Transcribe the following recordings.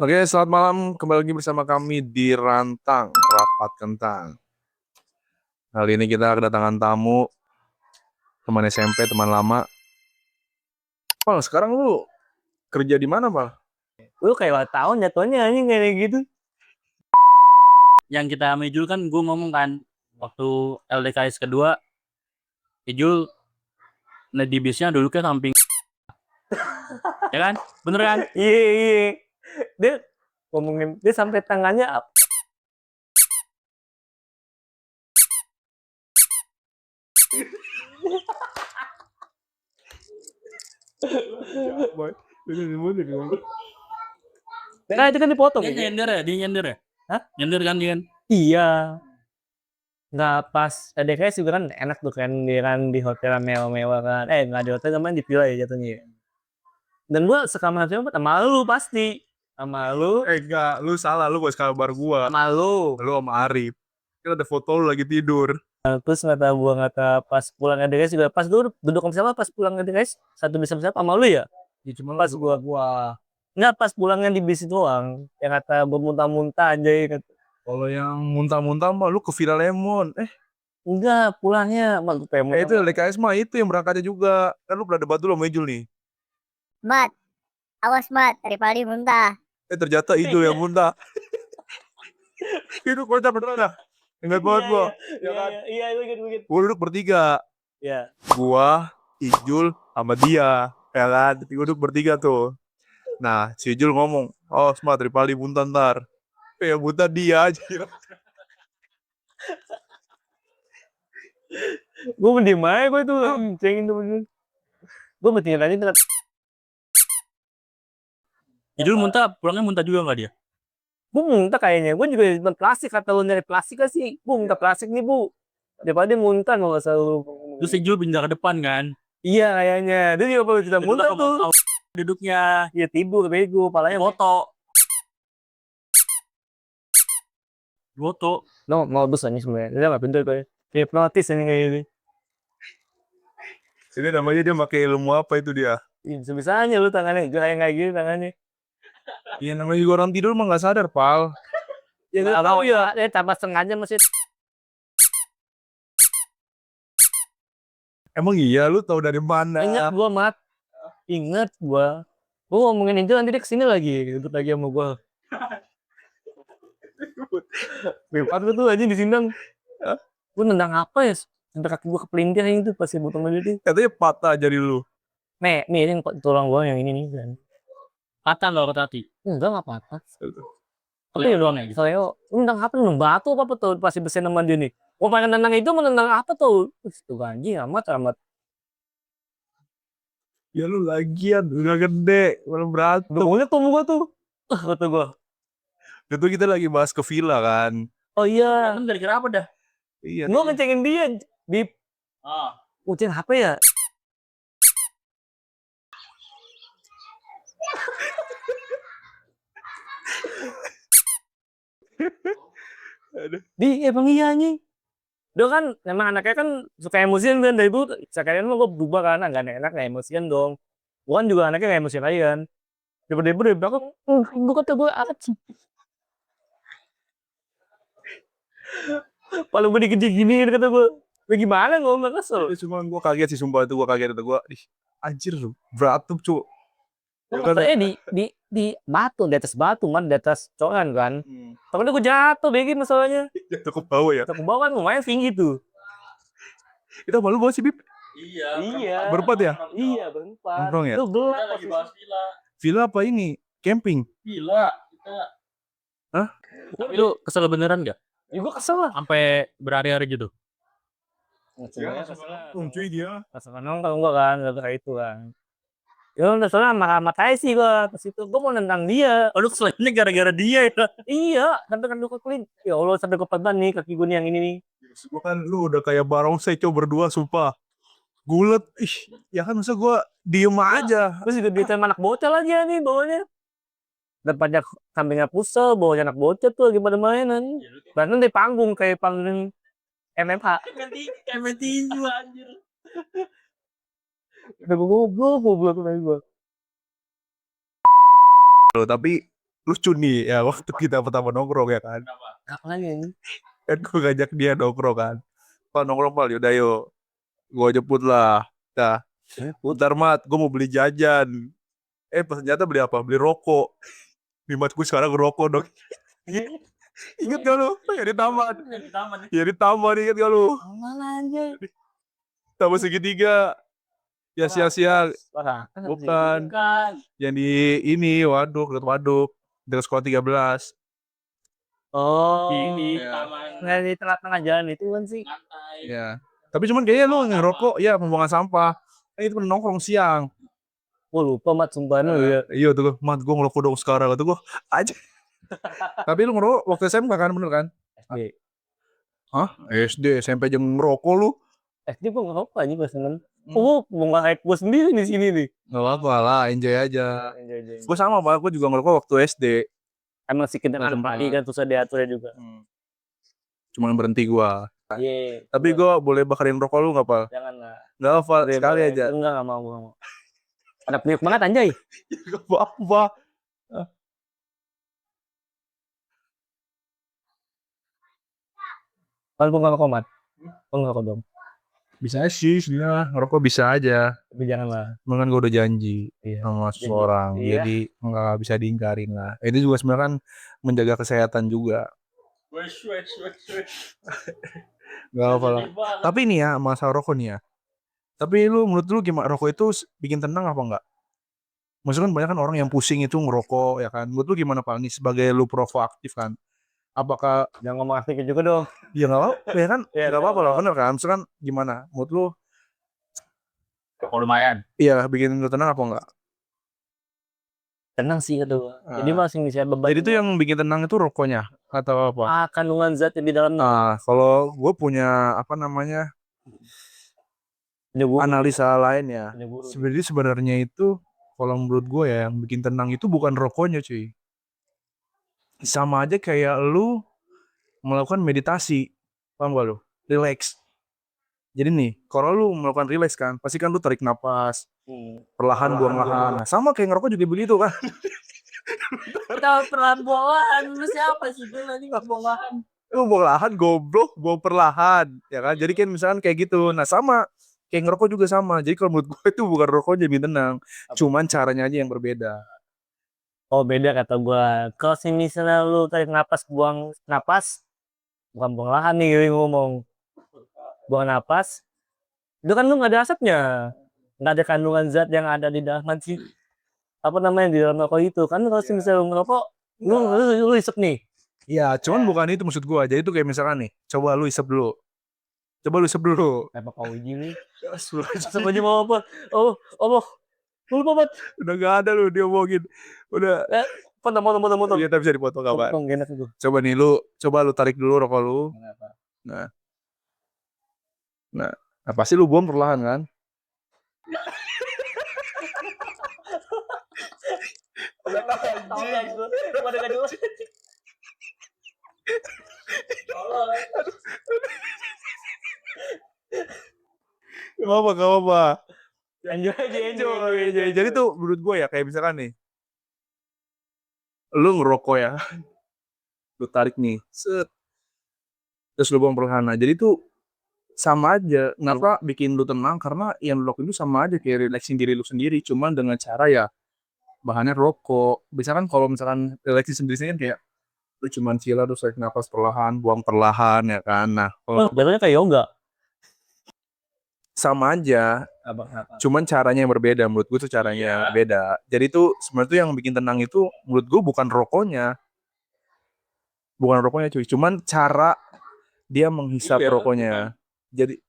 Oke, selamat malam. Kembali lagi bersama kami di Rantang, Rapat Kentang. Kali ini kita kedatangan tamu, teman SMP, teman lama. Pal, sekarang lu kerja di mana, Pal? Lu kayak wartawan jatuhnya anjing kayak gitu. Yang kita sama Ijul kan gue ngomong kan waktu LDKS kedua, Ijul di bisnya duduknya samping ya kan, bener kan? Iya. Dia ngomongin, dia sampai tangannya nah itu kan dipotong Dia ya? nyender ya? Hah? Nyender kan dia kan? Iya. Nggak pas DKS juga kan enak tuh kan dia kan di hotel mewah-mewah kan. Nggak di hotel namanya di villa ya jatuhnya ya. Dan gua sekamar sama lu pasti. Sama lu. Enggak, lu salah. Lu buat kabar gua. Sama lu. Lu sama Arif. Kita ada foto lu lagi tidur. Terus kata pas pulang DKS juga. Pas dulu duduk sama siapa pas pulang DKS? Satu bisa sama siapa? Sama lu ya? Ya, cuma Pas gua. Nggak pas pulangnya di bis doang. Yang kata bermuntah-muntah aja ya. kalau yang muntah-muntah mah lu ke Villa Lemon. Enggak, pulangnya malu pengen Itu LDKS mah itu yang berangkatnya juga. Kan lu pernah debat dulu sama Ijul nih. Mat, awas Mat, Rivaldi muntah. Ternyata Ijul yang muntah. Itu kocak beneran dah. Ingat banget gua. Iya, ingat. Gua duduk bertiga. Iya. Gua, Ijul, sama dia. Ya kan? Gua duduk bertiga tuh. Nah, si Ijul ngomong, oh Smart, Rivaldi muntah ntar. Ya muntah dia aja. Gue mendiem aja gue tuh cengin tuh bener. Gue mesti nanya Ijul muntah, pulangnya muntah juga nggak dia? gue muntah kayaknya. Gue juga nonton plastik, kata lu nyari plastik kan sih. Gue minta plastik nih bu. Daripada muntah nggak usah lu. Terus Ijul pindah ke depan kan? Iya kayaknya. Dia juga kalau tidak muntah tuh. Duduknya Iya tidur bego, palanya foto. Foto. No, mau bus aja sebenarnya. Dia nggak pintar kayak hipnotis ini kayak gini. Ini namanya dia pakai ilmu apa itu dia? Sebisanya lu tangannya kayak gini tangannya. Iya namanya juga orang tidur mah nggak sadar, Pal. Ya nggak tahu ya. Dia tambah sengaja masih. Emang iya lu tahu dari mana? Ingat gua Mat. Ingat gua. Gua ngomongin itu nanti dia kesini lagi. Ribut lagi sama gua. Ribut tuh aja di sindang. Gua nendang apa ya? Sampai kaki gua kepelintir itu pas ribut sama dia. Katanya patah jari lu. Nih ini tulang gua yang ini nih kan. Patah loh kata hati. Enggak patah. Tapi doang ya. Soalnya nendang apa? Nendang batu apa tuh pasti besen sama dia nih. Gua pengen nendang itu menendang apa tuh? Itu ganji amat. Ya lu lagian udah gede, belum berantem. Pokoknya tuh gua tuh. Kata gua. Itu kita lagi bahas ke villa kan. Oh iya. Kan gara-gara apa dah? Iya. Gua ngecengin dia di ujian HP ya. Emang iya nih. Dia kan emang anaknya kan suka emosian kan dari dulu. Sekarang mah gue berubah kan agak enak kayak emosian dong. Gua kan juga anaknya kayak emosian aja kan. Tiba-tiba dari belakang, gue kata gue sih. Kalau gue dikit gini kata gue, bagaimana gue nggak kesel. Cuma gue kaget sih sumpah itu, gue kaget itu gue, anjir lu berantem cu. Di batu, di atas batu man, di atas coran kan. Tapi gue jatuh begini masalahnya. Jatuh ke bawah ya. Jatuh ke bawah kan lumayan tinggi tuh. Kita malu bawa sih Bib. Iya. Berempat ya? Iya berempat. Nongkrong ya? Lu gelap Lagi bahas villa. Villa apa ini? Camping? Villa. Kita. Hah? Tapi lu kesel beneran gak? Ya gue kesel lah. Sampai berhari-hari gitu. Cuy dia. Kesel nongkrong gue kan, kayak itu kan. Ya udah soalnya sama aja sih gue ke situ. Gue mau nendang dia. Oh, lu keselnya gara-gara dia ya? Iya, sampai kan gue kelin. Ya Allah sampai gue peban nih kaki gue nih yang ini nih. Gue kan lu udah kayak barongsai cow berdua sumpah. Gulet, ya kan masa gue diem aja. Terus juga dia anak bocah lagi nih bawahnya. Depannya sampingnya pusel, bawahnya anak bocah tuh lagi pada mainan. Bahkan di panggung kayak panggung MMH. Kayak tinju anjir. Udah gue goblok lagi gue. Loh, tapi lucu nih ya waktu kita pertama nongkrong ya kan. Apa lagi ini? Kan gue ngajak dia nongkrong kan. Pak nongkrong Pak, yaudah yuk. Gue jemput lah. Dah. Bentar Mat, gue mau beli jajan. Pas ternyata beli apa? Beli rokok. Nih Mat, gue sekarang ngerokok dong. Ingat gak lu? Ya di taman. Ya di taman, ingat gak lu? Mana aja? Taman segitiga. Ya siang-siang. Parah. Bukan. Yang di ini, waduk, dekat waduk. Dekat sekolah 13. Oh, Ini Iya. taman nggak di tengah-tengah jalan itu kan sih. santai. Ya. Tapi cuman kayaknya lu ngerokok, ya pembuangan sampah. Kan itu nongkrong siang. Gue lupa mat sumpah lu ya. Iya tuh, Mat, gue ngerokok dong sekarang. Kata gue, aja. Tapi lu ngerokok waktu SMK kan, bener kan? SD. Hah? SD, SMP aja ngerokok lu? SD gue ngerokok aja pas seneng. Oh, mau nge-hype gue sendiri di sini nih. Gak apa-apa lah, enjoy aja. Enjoy. Gue sama Pak, gue juga ngerokok waktu SD. Emang sih kita kembali kan susah diaturnya juga. Cuman berhenti gua. Iya. Tapi gua boleh bakarin rokok lu gak, Pak? Jangan lah. Gak apa, sekali aja. Enggak mau gua mau. Ada peniup banget anjay. Gak apa-apa. Kalau gua nggak komat. Gua nggak dong. Bisa sih, sebenarnya ngerokok bisa aja. Tapi jangan lah. Cuman kan gua udah janji Iya. sama seseorang. Iya. Jadi nggak bisa diingkarin lah. Itu juga sebenarnya kan menjaga kesehatan juga. Wes. Gak apa lah. Tapi nih ya, masalah rokok nih ya. Tapi menurut lu gimana, rokok itu bikin tenang apa enggak? Maksudnya kan banyak kan orang yang pusing itu ngerokok ya kan. Menurut lu gimana Pak? Nih sebagai lu proaktif kan. Apakah Jangan ngomong asik juga dong. ya nggak apa ya kan? Iya, Nggak apa-apa lah, bener kan? Maksudnya kan gimana? Menurut lu Oh, lumayan. iya bikin lu tenang apa enggak? Tenang sih kata gua. Jadi masih bisa beban. Jadi itu yang bikin tenang itu rokoknya atau apa? kandungan zat yang di dalamnya. Nah, kalau gue punya apa namanya analisa lain ya. Sebenarnya itu kalau menurut gue ya yang bikin tenang itu bukan rokoknya cuy. Sama aja kayak lu melakukan meditasi, paham gak lu? Relax. Jadi nih, kalau lu melakukan relax kan, pasti kan lu tarik napas, perlahan buang lahan. Nah, sama kayak ngerokok juga begitu kan. Kita perlahan lu siapa sih gue nanti nggak buang. Lu buang lahan goblok, buang perlahan, ya kan? Jadi kan misalkan kayak gitu. Nah, sama kayak ngerokok juga sama. Jadi kalau menurut gue itu bukan rokoknya bikin tenang, cuman caranya aja yang berbeda. Oh beda kata gua. Kalau misalnya lu tarik napas buang napas, bukan buang lahan nih Yuri ngomong. Buang napas, itu kan lu nggak ada asapnya, nggak ada kandungan zat yang ada di dalam sih. Apa namanya di dalam rokok itu kan kalau misalnya lu ngerokok, lu isep nih. Iya, cuman bukan itu maksud gua. Jadi itu kayak misalkan nih, coba lu isep dulu. Apa kau ini nih? Astagfirullahaladzim. Asap aja mau apa? Oh, lu lupa banget. Udah gak ada lu diomongin. Udah. Potong. Iya, tapi bisa dipotong kapan? Potong enak itu. Coba nih coba lu tarik dulu rokok lu. Nah, pasti lu buang perlahan kan? Gak apa. Enjoy. Jadi tuh menurut gue ya kayak misalkan nih, lu ngerokok ya, lu tarik nih, set, terus lu buang perlahan. Nah, jadi tuh sama aja. Kenapa bikin lu tenang? Karena yang lu lakuin itu sama aja kayak relaxing diri lu sendiri, cuman dengan cara ya bahannya rokok. Bisa kan kalau misalkan relaxing sendiri kan kayak lu cuman chill terus tarik nafas perlahan, buang perlahan ya kan. Nah, kalau Betulnya kayak yoga. sama aja, cuman caranya yang berbeda. Menurut gue tuh caranya beda. Jadi tuh sebenarnya tuh yang bikin tenang itu menurut gue bukan rokoknya cuy, cuman cara dia menghisap rokoknya. Jadi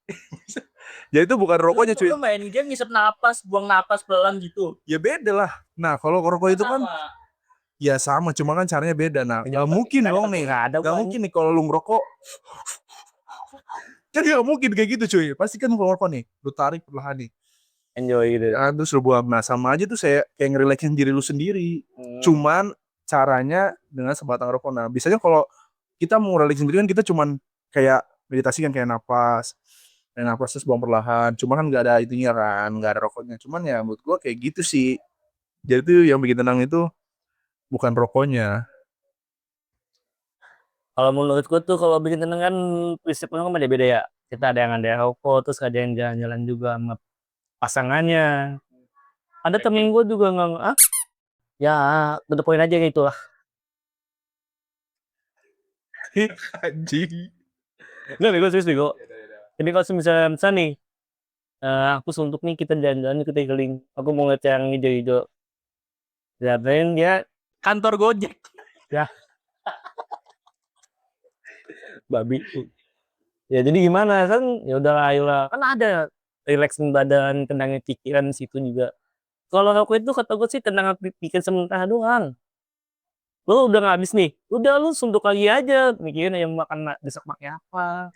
jadi itu bukan rokoknya cuy. Lu main game ngisep napas, buang napas pelan gitu. Ya beda lah. Nah kalau rokok itu kan ya sama, cuma kan caranya beda. Nah gak mungkin dong nih, gak mungkin nih kalau lu ngerokok kan gak mungkin kayak gitu cuy. Pasti kan kalau ngerokok nih, lu tarik perlahan nih, Enjoy gitu. ya, terus lu buang. Nah sama aja tuh saya kayak ngerelaxin diri lu sendiri. Cuman caranya dengan sebatang rokok. Nah biasanya kalau kita mau relaxin diri kan kita cuman kayak meditasi kan, kayak napas terus buang perlahan. Cuma kan nggak ada itunya kan, nggak ada rokoknya. Cuman ya menurut gua kayak gitu sih. Jadi tuh yang bikin tenang itu bukan rokoknya. Kalau menurut gue tuh kalau bikin tenang kan prinsipnya kan beda-beda ya. Kita ada yang ada rokok, terus ada yang jalan-jalan juga sama pasangannya. Ada temen gue juga nggak, ya to the point aja gitu lah. Anjing. Nggak bego, serius bego. Jadi kalau misalnya nih, aku suntuk nih kita jalan-jalan kita keliling. Aku mau ngeliat yang hijau-hijau. Liatin dia Kantor Gojek. babi. Ya jadi gimana kan? Ya udah ayolah. Kan ada relaxing badan, tenangin pikiran di situ juga. Kalau aku itu kata gue sih tenang pikiran sementara doang. Lu udah nggak habis nih, udah lu suntuk lagi aja mikirin yang makan besok pakai apa.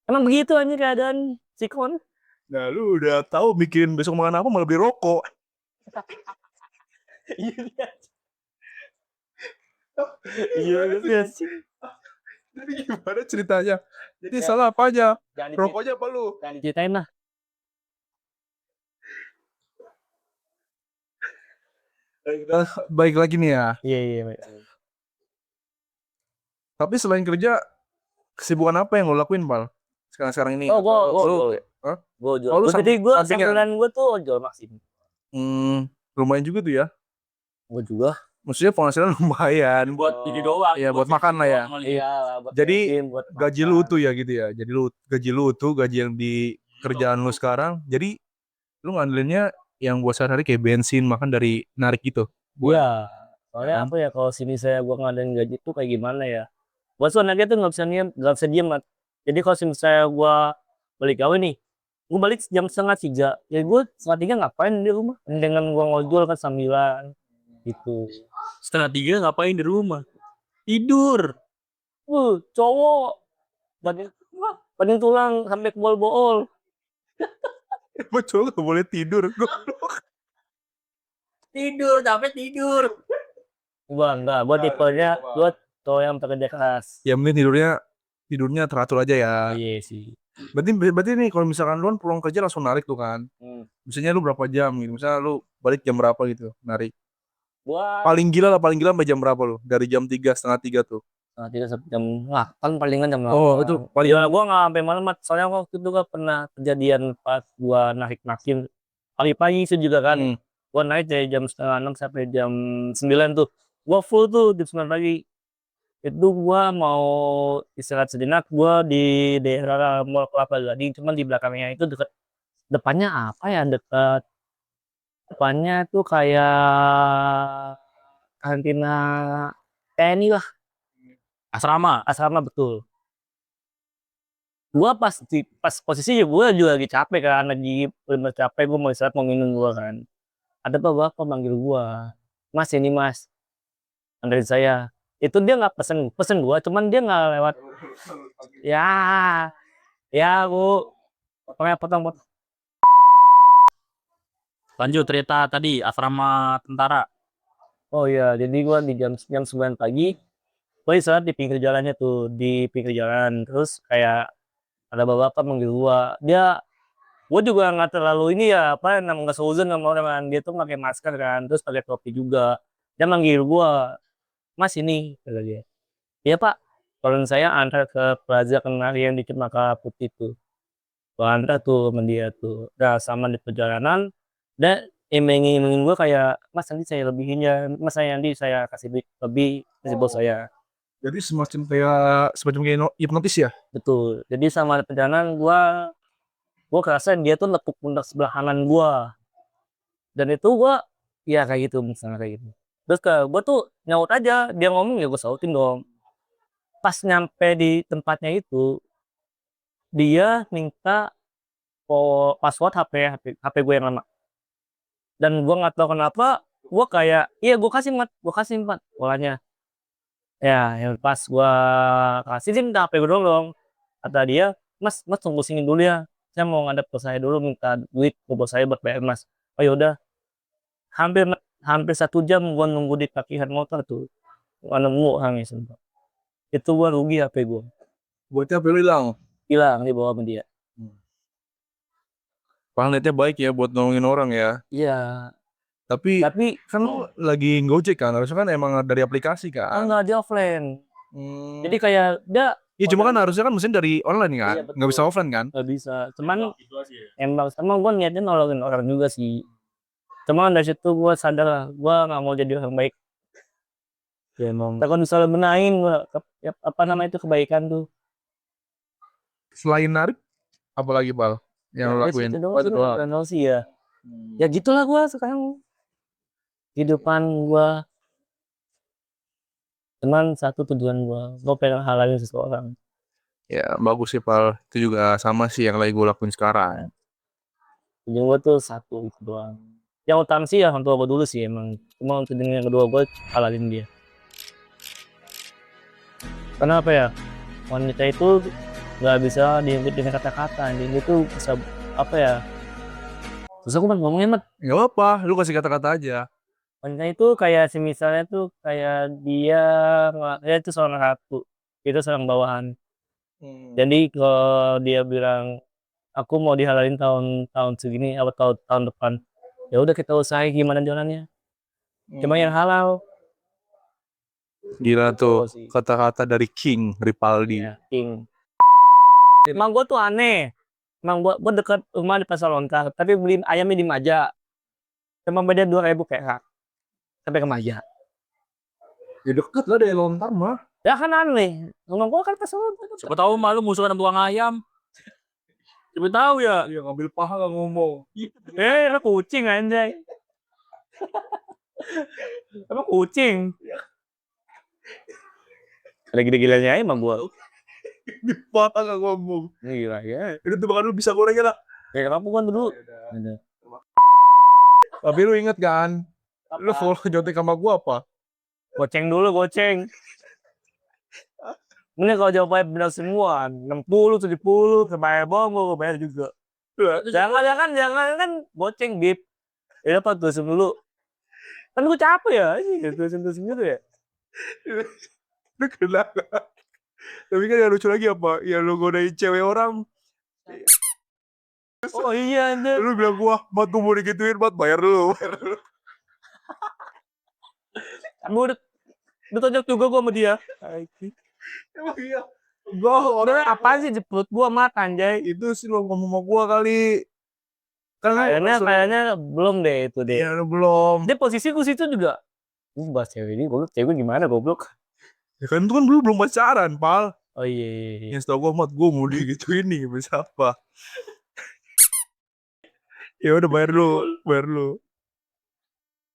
Emang begitu aja keadaan sikon. Nah, lu udah tahu mikirin besok makan apa malah beli rokok. Iya iya sih. Jadi gimana ceritanya? Jadi salah apa aja? Rokoknya apa lu? Jangan diceritain lah. Baik lagi nih ya. Iya iya. Baik. Tapi selain kerja, kesibukan apa yang lo lakuin, Pal? Sekarang ini. Oh Lu- Hah? gue jual. Oh, lu Jadi gue sampingan. sampingan gue tuh jual maksim. Lumayan juga tuh ya. Gue juga. Maksudnya penghasilan lumayan. Buat ini doang. Iya, buat makan lah ya. Iya. Buat Jadi, bensin, buat Gaji makan. lu utuh ya gitu ya. Jadi lu gaji lu utuh, gaji yang di kerjaan lu sekarang. Jadi lu ngandelinnya yang buat sehari-hari kayak bensin, makan dari narik gitu. Iya. Soalnya Kan? apa ya kalau sini saya gue ngadain gaji tuh kayak gimana ya? Buat anaknya tuh nggak bisa diem Mat. Jadi kalau misalnya gue balik gawe nih, gue balik jam 2:30. Ya gue 2:30 ngapain di rumah? Dengan gue ngojol kan sambilan gitu. 2:30 ngapain di rumah? Tidur. Cowok banding tulang sampai kebol-bol. Emang cowok gak boleh tidur. Goblok. Tidur, capek tidur. Gua enggak, gua tipenya gua cowok yang pekerja keras. Ya mending tidurnya teratur aja ya. Iya sih. Berarti nih kalau misalkan lu kan pulang kerja langsung narik tuh kan. Misalnya lu berapa jam gitu. Misalnya lu balik jam berapa gitu narik. Gua Paling gila sampai jam berapa lu? Dari jam 3, setengah 3 tuh. tidak sampai jam 8 palingan jam 8. Oh, itu paling Ya gua enggak sampai malam, Mat. Soalnya waktu itu gua pernah kejadian pas gua narik-nakin pagi-pagi itu juga kan. Gua naik dari jam 5:30 sampai jam 9 tuh. Gua full tuh jam 9 pagi. Itu gua mau istirahat sejenak, gua di daerah Mall Kelapa Gading, cuman di belakangnya itu depannya apa ya, depannya tuh kayak kantina TNI lah, Asrama. asrama betul. Gua pas posisi gua juga lagi capek kan, lagi bener capek, gua mau istirahat, mau minum gua kan. Ada bapak manggil gua, "Mas, ini Mas, anterin saya." Itu dia nggak pesen gua, cuman dia nggak lewat. Ya, ya Bu, potong. Lanjut cerita tadi asrama tentara. Oh iya, jadi gua di jam 9 pagi, gua istirahat di pinggir jalannya tuh, di pinggir jalan. Terus kayak ada bapak manggil gua juga nggak terlalu ini ya, apa, nggak seuzon sama orang kan. Dia tuh pakai masker kan, terus pakai topi juga. Dia manggil gua, "Mas ini," kata dia. "Iya Pak, tolong saya antar ke Plaza Kenari yang di Cempaka Putih tuh." Gua antar tuh sama dia tuh. Nah, sama di perjalanan, dia iming-imingin gua kayak, "Mas nanti saya lebihin ya, Mas saya nanti saya kasih duit lebih, kasih bos saya." Jadi semacam kayak hipnotis ya? Betul. Jadi sama perjalanan gua kerasa dia tuh nepuk pundak sebelah kanan gua. Dan itu gua, ya kayak gitu misalnya kayak gitu. Terus gua tuh nyaut aja, dia ngomong ya gua sautin dong. Pas nyampe di tempatnya itu, dia minta password HP gue yang lama. Dan gua nggak tahu kenapa, gua kayak, "Iya gua kasih Mat," polanya. Ya pas gua kasih, dia minta HP gua dong. Kata dia, "Mas tunggu sini dulu ya. Saya mau ngadep ke saya dulu, minta duit ke bos saya buat bayar Mas." Oh ya udah. Hampir hampir 1 jam gua nunggu di parkiran motor tuh. Nggak nemu orangnya sumpah. Itu gua rugi HP gua. Buatnya apa lu hilang? Hilang dibawa sama dia. Padahal niatnya baik ya buat nolongin orang ya. Iya. Tapi Tapi kan lu lagi Gojek kan, harusnya kan emang dari aplikasi kan. enggak, dia offline. Hmm. Jadi kayak dia Ya cuma kan harusnya kan mesin dari online kan, Iya, nggak bisa betul. offline kan. nggak bisa. Cuman Gitu aja ya. emang gue niatnya nolongin orang juga sih. Cuman dari situ gue sadar lah, gue nggak mau jadi orang baik. Ya emang. Takut misalnya benahin gua, apa namanya itu kebaikan tuh. Selain narik, apa lagi Pal yang lu Ya, lakuin? itu doang Oh, sih, itu doang. kenal sih ya. Ya gitulah gue sekarang. Kehidupan gue. Cuman satu tujuan gue pengen halalin seseorang. Ya bagus sih Pal, itu juga sama sih yang lagi gue lakuin sekarang. Tujuan gue tuh satu itu doang. Yang utama sih ya orang tua gue dulu sih emang. Cuma untuk yang kedua gue halalin dia. Karena apa ya? Wanita itu nggak bisa diungkit dengan kata-kata. Dia itu bisa apa ya? Susah gue ngomongin mat. Nggak apa, lu kasih kata-kata aja. Wanita itu kayak misalnya tuh kayak dia itu seorang ratu. Itu seorang bawahan. Jadi kalau dia bilang aku mau dihalalin tahun segini atau tahun depan, ya udah kita usahain gimana jalannya. Cuma yang halal. Gila tuh, Gitu sih. kata-kata dari King Ripaldi. Ya, king. Emang gue tuh aneh. Emang gue deket rumah di Pasar Lontar, tapi beli ayamnya di Maja. Cuma beda 2.000 perak. Sampai ke Maja. Ya deket lah dari Lontar mah. Ya kan aneh. Ngomong gue kan Pasar Lontar. Siapa tahu malu musuhan sama tukang ayam. Siapa tahu ya. Ya ngambil paha gak ngomong. Lu kucing anjay. Emang kucing. Lagi gila-gilanya aja emang gua. Di paha gak ngomong. Gila ya. Itu tuh bahkan lu bisa gorengnya lah. Kayak kamu kan dulu. Tapi lu inget kan? Lu follow nyontek sama gua apa? Goceng dulu, goceng. Ini kalau jawabannya benar semua, 60, 70, kebayar bohong gua bayar juga. Jangan kan goceng bib. Ya dapat tulisin dulu. Kan gua capek ya, tulisin gitu ya. Lu kenapa? Tapi kan yang lucu lagi apa? Yang lu godain cewek orang. Oh iya anjir. Lu bilang gua, Mat gua mau digituin, Mat bayar dulu. Kamu udah tonjok juga gua sama dia. Emang iya. Gua Udah apaan sih jemput gua mat anjay. itu sih lu ngomong sama gua kali. Kayaknya belum deh itu deh. Ya lu belum. Dia posisiku situ juga. Bahas cewek ini goblok, cewek gimana goblok? Ya kan itu kan belum pacaran, Pal. Oh iya. Yang setahu gua, Mat gua mau digituin nih, bisa apa? Ya udah bayar dulu.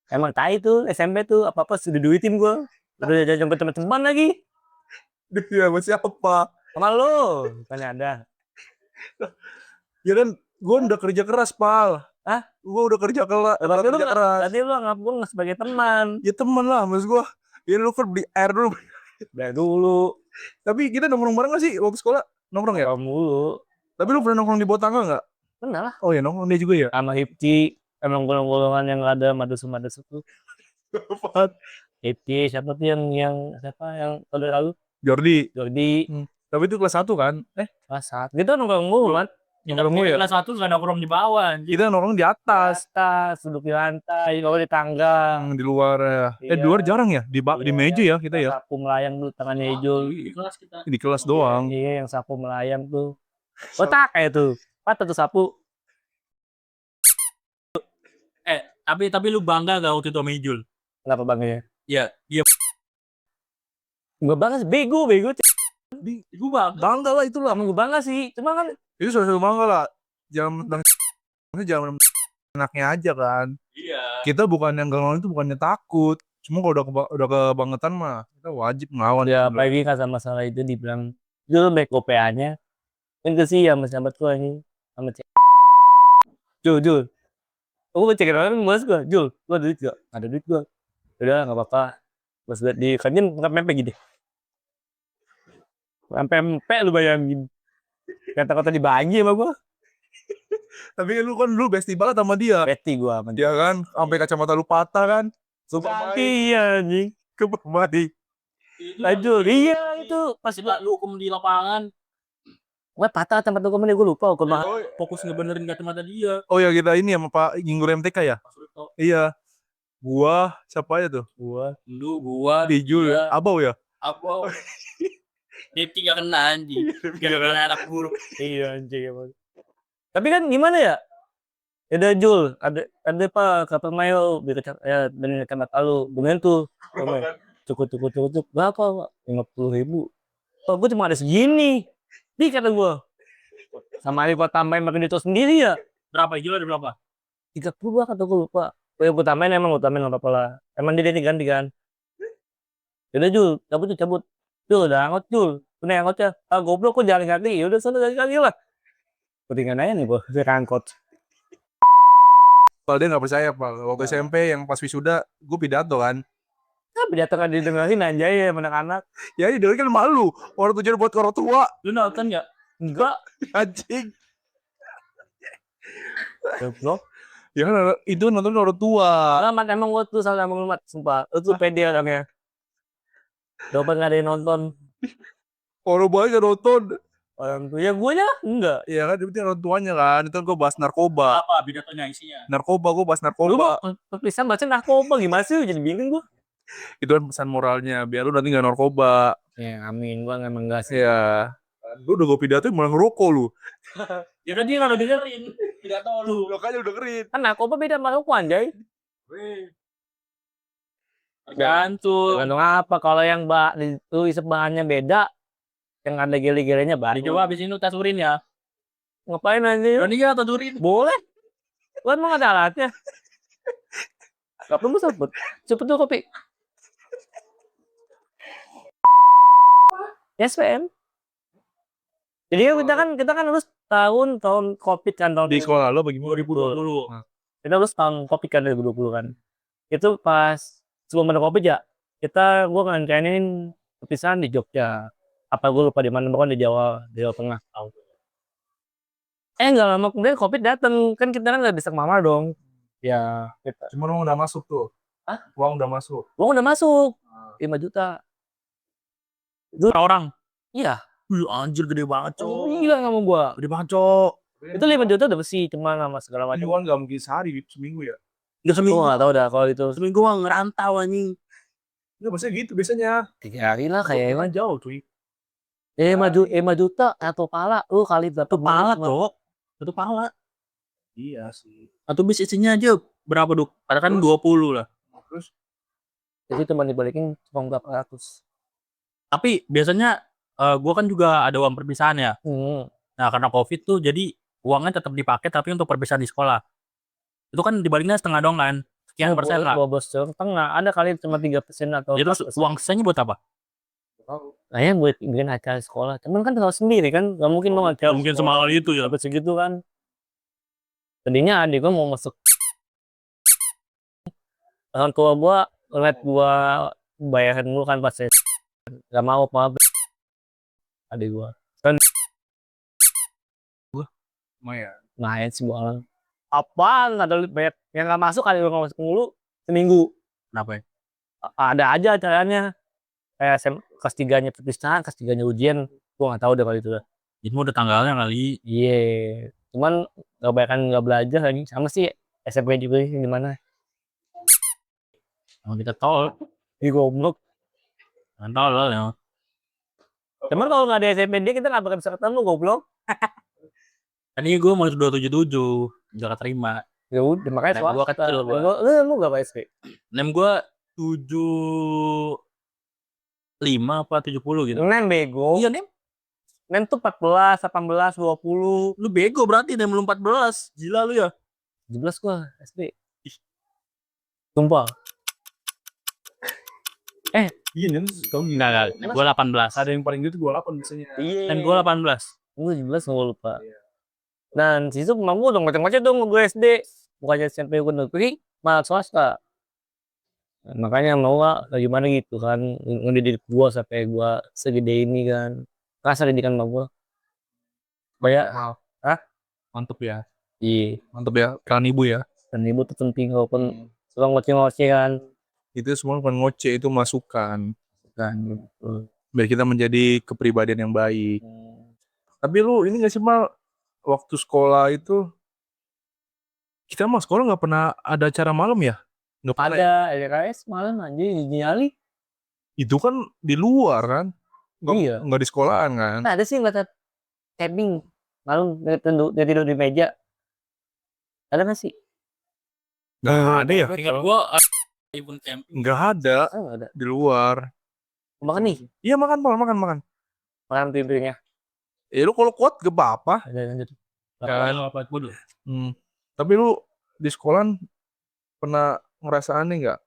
Emang tai tuh SMP tuh apa-apa sudah duitin gua. Udah jajan sama teman-teman lagi. Dia sama siapa? Sama lu. Bukannya ada. Ya kan gua udah kerja keras, Pal. Hah? Gua udah kerja keras. Tadi lu anggap gua nggak sebagai teman. Ya temen lah, maksud gua. Ya lu kan beli air dulu. Udah dulu. Tapi kita nongkrong bareng gak sih waktu sekolah? Nongkrong ya? Mulu. Tapi lu pernah nongkrong di bawah tangga gak? Pernah lah. Oh ya nongkrong dia juga ya? Sama Hipci. Emang golongan yang nggak ada madus tuh. Apaan? Hipci siapa tuh yang tahun lalu? Jordi. Jordi. Tapi itu kelas 1 kan? Kelas 1. Kita nongkrong mulu kan. Nongkrong mulu ya? Kelas 1 gak nongkrong di bawah. anjing. Kita nongkrong di atas. Duduk di lantai, kalau di tangga. Di luar ya. Iya. Di luar jarang ya? Di meja ya kita ya? Sapu melayang dulu tangannya hijau. Di kelas kita. Di kelas doang. Iya, yang sapu melayang tuh. Otak kayak tuh. Patah tuh sapu. Tapi lu bangga gak waktu itu sama Ijul? Kenapa bangganya? Iya, dia Gue bangga sih, bego. gue Bangga lah itulah. Emang gue bangga sih. Cuma kan Itu salah satu bangga lah. Jangan enaknya aja kan. Iya. Kita bukan yang ngelawan itu bukannya takut. Cuma kalau udah kebangetan mah kita wajib ngelawan. ya apalagi kan sama masalah itu dibilang Jul back OPA-nya. Kan sih ya mas sahabat gue ini sama cewek. Jul. Aku mau cekin orang mas gue. Jul, lu ada duit gak? Ada duit gue. Udah gak apa-apa. Pas liat di kantin mepek gini. Sampai mepek lu bayangin. Kata-kata dibagi sama gue. Tapi lu kan bestie banget sama dia. Beti gue sama dia. Dia kan sampai kacamata lu patah kan. Sumpah main Iya anjing. ke Madi. Lanjut. Iya itu. Pas Pas lu hukum di lapangan. gue patah tempat hukum ini gue lupa hukum Fokus ngebenerin kacamata dia. Oh ya kita ini sama Pak Ginggur MTK ya? Pas lu tau. Iya. Gua, siapa aja tuh? Lu, gua, Dijul dia, ya? Abau ya? apa? Rifki gak kena anjing. Gak kena anak buruk. Iya anjing emang. Tapi kan gimana ya? Ada Jul, ada pak kata Mayo ya dari kata lu, kemudian tuh cukup berapa pak? 50.000. Oh, gue cuma ada segini. Di kata gue, sama Ali gua tambahin makin itu sendiri ya. Berapa? Gila ada berapa? 30 lah kata gue lupa. Gue tambahin emang gue tambahin nggak apa-apa lah. Emang dia ganti kan. Yaudah Jul, cabut. Jul udah angkot Jul. Bener angkotnya. Ah goblok kok jalan kaki. Yaudah sana jalan kaki lah. Ketinggalan aja nih gue, angkot. Kalau dia nggak percaya pak, waktu SMP yang pas wisuda, gue pidato kan. Tapi dia tengah didengerin anjay ya anak-anak. Ya ini dengerin kan malu. Orang tujuan buat orang tua. Lu nonton gak? Enggak. Anjing. Goblok. Ya kan itu nonton orang tua. Alamat emang gue tuh salah mengumat, sumpah. Lu tuh pede orangnya. Dapat nggak ada yang nonton. Orang banyak yang nonton. Orang tuh ya gue nya enggak. Ya kan, itu orang tuanya kan. Itu kan gue bahas narkoba. Apa pidatonya isinya? Gue bahas Lu narkoba. bisa baca narkoba gimana sih? Jadi bingung gue. Itu kan pesan moralnya. Biar lu nanti gak narkoba. Ya amin, gue emang enggak sih. Ya. Lu udah gue pidato malah ngerokok lu. Ya udah dia gak dengerin. Pidato lu. Makanya udah dengerin. Kan narkoba beda sama rokok anjay. Tergantung. Tergantung apa. Kalau yang ditulis bahannya beda, yang ada gele-gelenya baru. Coba abis ini lu tasurin ya. Ngapain anjay? Berani gak tasurin? Boleh. Lu emang ada alatnya. Gak perlu sebut. Cepet tuh kopi. SPM. Jadi kita kan lulus tahun Covid kan tahun Di sekolah lo bagaimana? 2020. Kita lulus tahun Covid kan 2020 kan. Itu pas sebelum ada Covid ya, gue ngerencanain perpisahan di Jogja. Apa gue lupa di mana, pokoknya di Jawa Tengah. Nggak lama kemudian Covid dateng, kan kita kan nggak bisa kemana dong. Ya, kita. Cuma uang udah masuk tuh. Hah? Uang udah masuk. Uang udah masuk, 5 juta. Per orang? Iya. Anjir gede banget cok. Gila nggak mau gua. Gede banget cok. Itu 5 juta udah bersih, cuma sama segala Ini macam. uang gak mungkin sehari, seminggu ya. Gak seminggu. Gua nggak tahu dah kalau itu. Seminggu mah ngerantau anjing. Enggak, maksudnya gitu biasanya. 3 hari lah kayak emang. Jauh cuy. 5 juta atau pala, lu kali berapa? Satu pala cok. Satu pala. Iya sih. Atau bis isinya aja berapa Duk? Padahal kan 20 lah. Terus Jadi cuma dibalikin cuma berapa ratus. Tapi biasanya gue kan juga ada uang perpisahan ya. Nah karena Covid tuh jadi uangnya tetap dipakai tapi untuk perpisahan di sekolah. Itu kan dibaliknya setengah dong kan. Sekian persen lah. 12 setengah. Ada kali cuma 3% atau. Jadi terus uang sisanya buat apa? Kayaknya buat bikin acara sekolah. Cuman kan tahu sendiri kan, nggak mungkin mau acara. Mungkin semahal itu ya. Dapat segitu kan. Tadinya adik gua mau masuk. Orang tua gua ngeliat gua bayarin dulu kan pas nggak mau apa adik gua. Kan lumayan. main sih gua. Apaan ada banyak yang nggak masuk, ada yang nggak masuk mulu seminggu. Kenapa ya? Ada aja acaranya. Kayak kelas 3-nya perpisahan, kelas 3-nya ujian. Gua nggak tahu deh kalau itu dah. Itu udah tanggalnya kali. Iya. Cuman nggak belajar lagi. Sama sih SMP juga gimana. Emang kita tol. Ih goblok. Kan tol lah ya. Cuman kalau nggak ada SMP dia kita nggak bakal bisa ketemu goblok. Tadi gue mau 277. Gak keterima. Ya udah makanya Nem gua kecil gua. Lu berapa SP? Nem gue 75 apa 70 gitu. Nem bego. Iya Nem. Nem tuh 14, 18, 20. Lu bego berarti Nem lu 14. Gila lu ya. 17 gua SP. Sumpah. Iya nih, kamu Enggak. Gue 18. ada yang paling gitu 28 biasanya. Iya. Nem gue 18. Gue 17 gua lupa. Dan situ memang gue udah ngoceh-ngoceh dong gue SD. Bukannya SMP gue negeri, malah swasta. Nah, makanya mau gak gimana gitu kan. Ngedidik gue sampai gue segede ini kan. Kasar didikan sama gue. Banyak. Mantep ya. Iya. Mantep ya. Kalian ibu ya. Dan ibu tuh penting walaupun suka ngoceh-ngoceh kan. Itu semua bukan ngoceh, itu masukan. Kan. Biar kita menjadi kepribadian yang baik. Tapi lu ini gak sih Mal, waktu sekolah itu kita mah sekolah nggak pernah ada acara malam ya? Nggak pernah. Ada LKS malam anjing nyali. Itu kan di luar kan. Iya. Nggak di sekolahan kan. Nah, ada sih yang kata camping malam dia tidur di meja. Ada nggak sih? Nggak ada ya? Ingat gue event camping. Nggak ada Nggak ada. di luar. Makan nih. Iya makan. Makan pimpirnya. Lu kalau kuat gak apa-apa. Ada lanjut. Kan. Apa dulu? Tapi lu di sekolahan pernah ngerasa aneh nggak?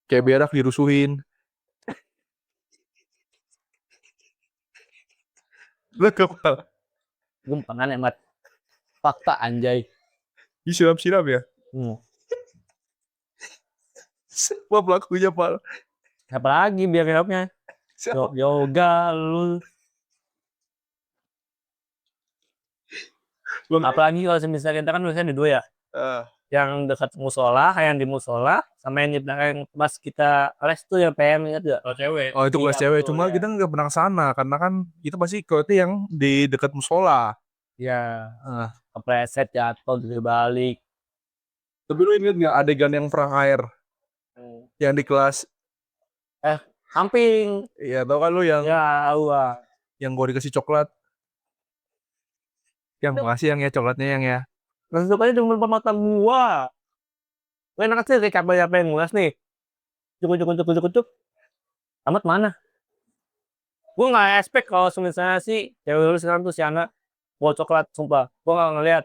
Kayak berak dirusuhin. Lu kepala. Gue makan emat. Fakta anjay. Disiram-siram ya? Siapa pelakunya, Pak? Apa lagi biar jawabnya? Yoga lu. Apalagi kalau misalnya kita kan biasanya ada dua ya. Yang dekat musola, yang di musola, sama yang di belakang pas kita les tuh yang PM ingat gak? Kalau cewek. Oh itu kelas Iya, cewek, betul, cuma ya. kita nggak pernah kesana karena kan kita pasti ke yang di dekat musola. Ya, Ah. kepleset jatuh dari balik. Tapi lu inget nggak adegan yang perang air yang di kelas? Samping. Iya tau kan lu yang Ya, Allah. yang gua dikasih coklat. Yang makasih yang ya coklatnya yang ya. Nasi sukanya cuma depan mata gua. Gue enak sih kayak capek ngulas nih. Cukup. Amat mana? Gue nggak expect kalau misalnya sih cewek dulu sekarang tuh si Ana bawa coklat, sumpah. Gue nggak ngeliat.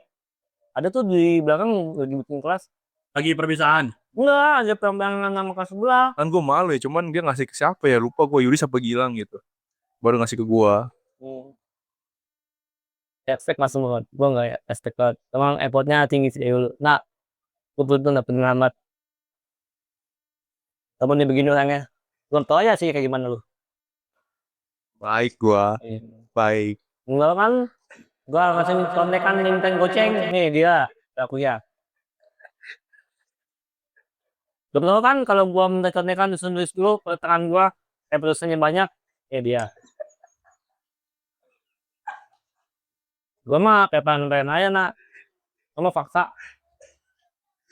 Ada tuh di belakang lagi bikin kelas. Lagi perpisahan. Enggak, ada perbandingan sama kelas sebelah. Kan gua malu ya, cuman dia ngasih ke siapa ya? Lupa gua, Yuri apa Gilang gitu. Baru ngasih ke gua. Expect masuk banget. Gue nggak expect banget. Emang effortnya tinggi sih dulu. Nah, gue betul dapet amat. Tapi nih begini orangnya. Belum tau aja sih kayak gimana lu. Baik gua, baik. Enggak kan? Gue ngasih kontekan minta goceng. Nih dia, akunya. Belum tau kan kalau gue minta kontekan nulis dulu tangan gue. Perusahaannya banyak. Dia. Gue mah kayak pengen aja nak. Gue mah fakta.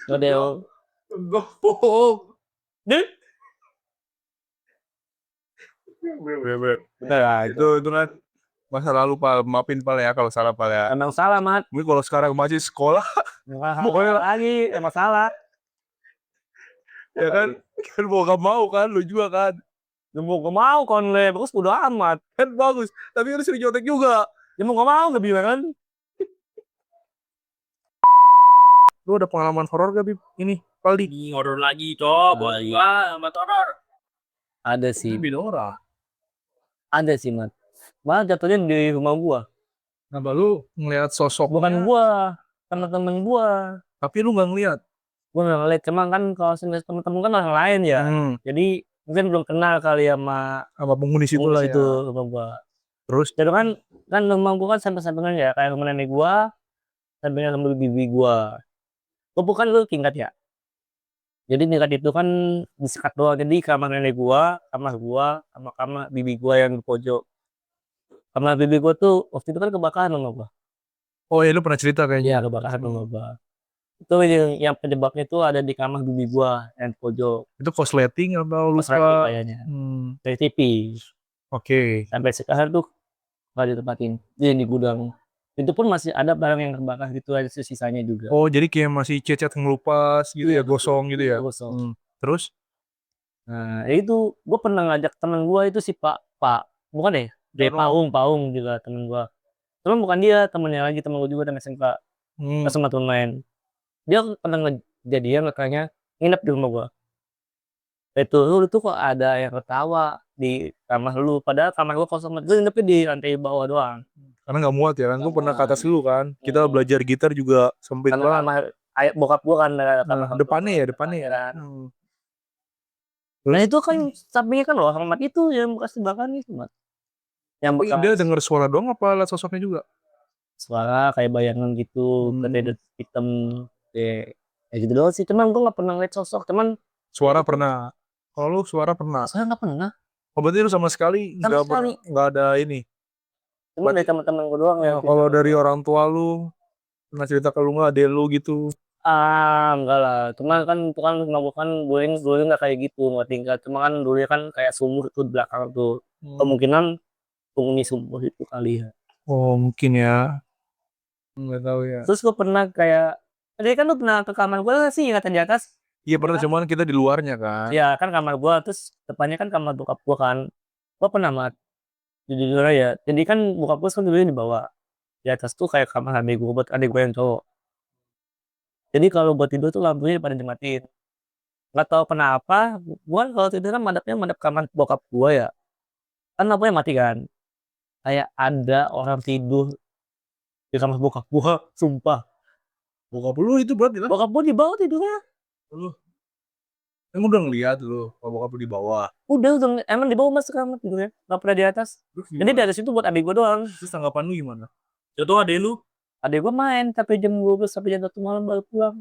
Gue deh. Gua bohong. Deh. Bener lah, itu kan masa lalu Pal, maafin Pal ya kalau salah Pal ya. Emang salah mat. Mungkin kalau sekarang masih sekolah Pokoknya lagi emang salah. ya kan mau gak mau kan, lu juga kan. Ya mau gak mau konle, bagus udah amat. Kan bagus, tapi lu sering nyontek juga. Ya mau gak mau, gak bilang kan. Lu ada pengalaman horor gak Bib? Ini, Paldi. Ini horor lagi, coba. Sama horor. Ada sih. Bidora. Ada sih mat. Malah jatuhnya di rumah gua. Kenapa lu ngeliat sosok? Bukan gua, temen-temen gua. Tapi lu gak ngeliat. Gua gak ngeliat, cuma kan kalau temen-temen kan orang lain ya. Jadi mungkin belum kenal kali sama penghuni situ lah itu ya. rumah gua. Terus? Jadi kan rumah gua kan samping-sampingan ya, kayak rumah nenek gua, sampingnya sama bibi gua. Gua bukan lu tingkat ya. Jadi tingkat itu kan disekat doang. Jadi kamar nenek gua, sama kamar bibi gua yang di pojok. Kamar bibi gua tuh waktu itu kan kebakaran rumah gua. Oh ya lu pernah cerita kayaknya. Iya kebakaran rumah gua. Itu yang penyebabnya itu ada di kamar bibi gua yang di pojok. Itu korsleting atau lu Kayaknya. Dari TV. Oke. Sampai sekarang tuh nggak ditempatin. Jadi di gudang. Itu pun masih ada barang yang terbakar gitu aja sisanya juga. Oh jadi kayak masih cat ngelupas gitu ya, gosong gitu ya. Gosong. Terus? Nah itu gue pernah ngajak temen gue itu si Pak bukan deh dari Paung juga temen gue. Temen bukan dia, temennya lagi temen gue juga temen SMK. Sama temen main. Dia pernah kejadian katanya nginep di rumah gue. Lu kok ada yang ketawa di kamar lu, padahal kamar gue kosong. Gue nginepnya di lantai bawah doang. Karena gak muat ya kan, gue pernah ke atas dulu kan. Kita belajar gitar juga sempit banget. Karena bokap gue kan depannya ya. Nah itu kan sampingnya kan loh sama itu yang bekas tebakan itu mat. Yang bekas Dia denger suara doang apa liat sosoknya juga? suara kayak bayangan gitu, kededut hitam, kayak gitu doang sih. Cuman gue nggak pernah lihat sosok, cuman suara pernah. Kalau lu suara pernah? Saya nggak pernah. Oh berarti lu sama sekali nggak ada ini. Cuman dari teman-teman gue doang ya. Kalau dari orang tua lu pernah cerita ke lu nggak, adek lu gitu? Enggak lah. Cuma kan itu kan melakukan bullying dulu nggak kayak gitu, nggak tingkat. Cuma kan dulu kan kayak sumur tuh di belakang tuh. Kemungkinan penghuni sumur itu kali ya. Oh, mungkin ya. Nggak tahu ya. Terus gue pernah kayak, tadi kan lu pernah ke kamar gue nggak sih ingatan di atas? Iya pernah, cuman kita di luarnya kan. Ya kan kamar gue, terus depannya kan kamar bokap gue kan. Gue pernah mat, jujur aja. Jadi kan bokap gue kan dulu di bawah. Di atas tuh kayak kamar adik gue buat adik gue yang cowok. Jadi kalau buat tidur tuh lampunya pada dimatiin. Nggak tahu kenapa, gue kalau tidur kan madepnya madep kamar bokap gue ya. Kan lampunya mati kan. Kayak ada orang tidur di kamar bokap gue, sumpah. Bokap lu itu berarti lah. Bokap gue di bawah tidurnya. Lu emang udah ngeliat lu kalau bokap lu di bawah. Udah emang di bawah mas kamar tidurnya. Nggak pernah di atas. Terus Jadi di atas itu buat adik gue doang. Terus tanggapan lu gimana? Itu adek lu Adik gue main sampai jam 12 sampai jam 1 malam baru pulang.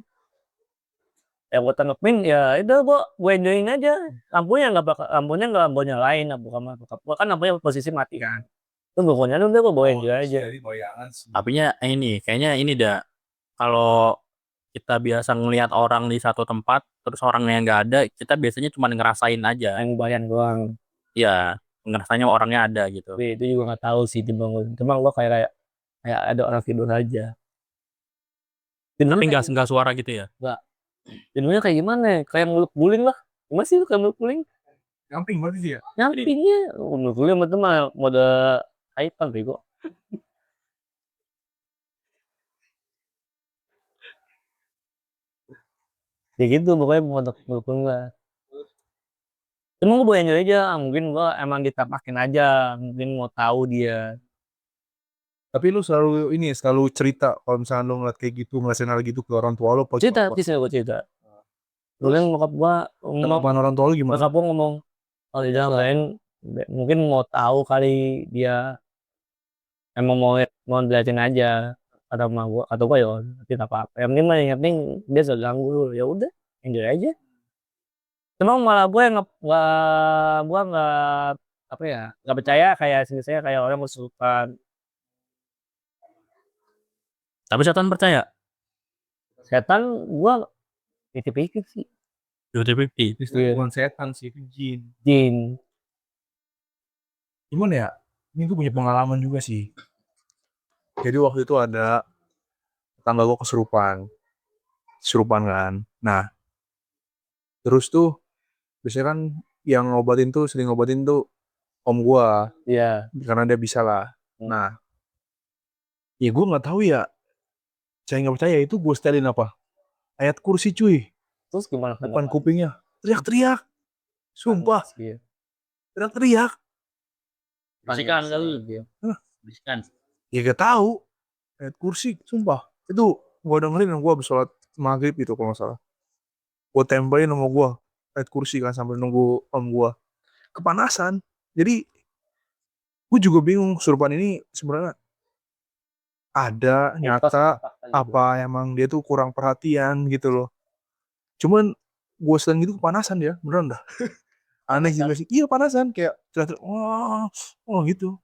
Ya gue tanggepin ya itu gue enjoyin aja. Lampunya nggak lampu nyalain, lampu kamar bokap gue kan lampunya posisi mati kan. Terus gue nyalain udah gue bawa enjoy aja. Jadi bayangan sih. tapinya ini kayaknya ini dah kalau kita biasa ngelihat orang di satu tempat terus orangnya nggak ada, kita biasanya cuma ngerasain aja. Yang bayang doang. Ya, ngerasanya orangnya ada gitu. Tapi itu juga nggak tahu sih dibangun. Cuma gue kayak ada orang tidur aja. Tapi nggak suara gitu ya. Tidurnya kayak gimana ya? Kayak meluk guling lah. Gimana sih itu kayak meluk guling? Camping berarti sih ya. Nyampingnya. Meluk guling sama teman mode iPad bego. Ya gitu pokoknya mode meluk guling lah. Cuma gue bawa enjoy aja. Mungkin gue emang ditapakin aja. Mungkin mau tahu dia. Tapi lu selalu cerita kalau misalnya lu ngeliat kayak gitu, ngerasain hal gitu ke orang tua lu. Cerita, gue cerita. Dulu yang bokap gue ngomong, Tanggapan orang tua lu gimana? bokap gue ngomong, kalau di dalam lain mungkin mau tahu kali dia emang mau jelasin aja kata emak gua atau gua ya tidak apa-apa yang penting dia gak ganggu dulu ya udah enjoy aja cuma malah gua yang nggak apa ya nggak percaya kayak saya kayak orang kesurupan Tapi setan percaya. setan gua pikir sih 50-50. Itu bukan setan sih, itu jin. jin Gimana ya? Ini gue punya pengalaman juga sih. Jadi waktu itu ada tetangga gue kesurupan kan. Nah, terus tuh biasanya kan yang sering ngobatin tuh om gue, ya karena dia bisa lah. Nah, ya gue nggak tahu ya. Saya nggak percaya itu gue setelin apa? Ayat kursi cuy, terus gimana depan kupingnya. Teriak-teriak, sumpah, iya. teriak-teriak. Bisikan kali. Hah? Bisikan. Ya gak tahu. Ayat kursi, sumpah. Itu gue dengerin gue habis sholat maghrib itu kalau nggak salah. Gue tempelin sama gue ayat kursi kan sambil nunggu om gue. Kepanasan. Jadi gue juga bingung kesurupan ini sebenarnya ada nyata apa emang dia tuh kurang perhatian gitu loh. Cuman gue sedang gitu kepanasan dia, beneran dah. Aneh juga sih. Iya panasan kayak teriak-teriak, wah, oh gitu.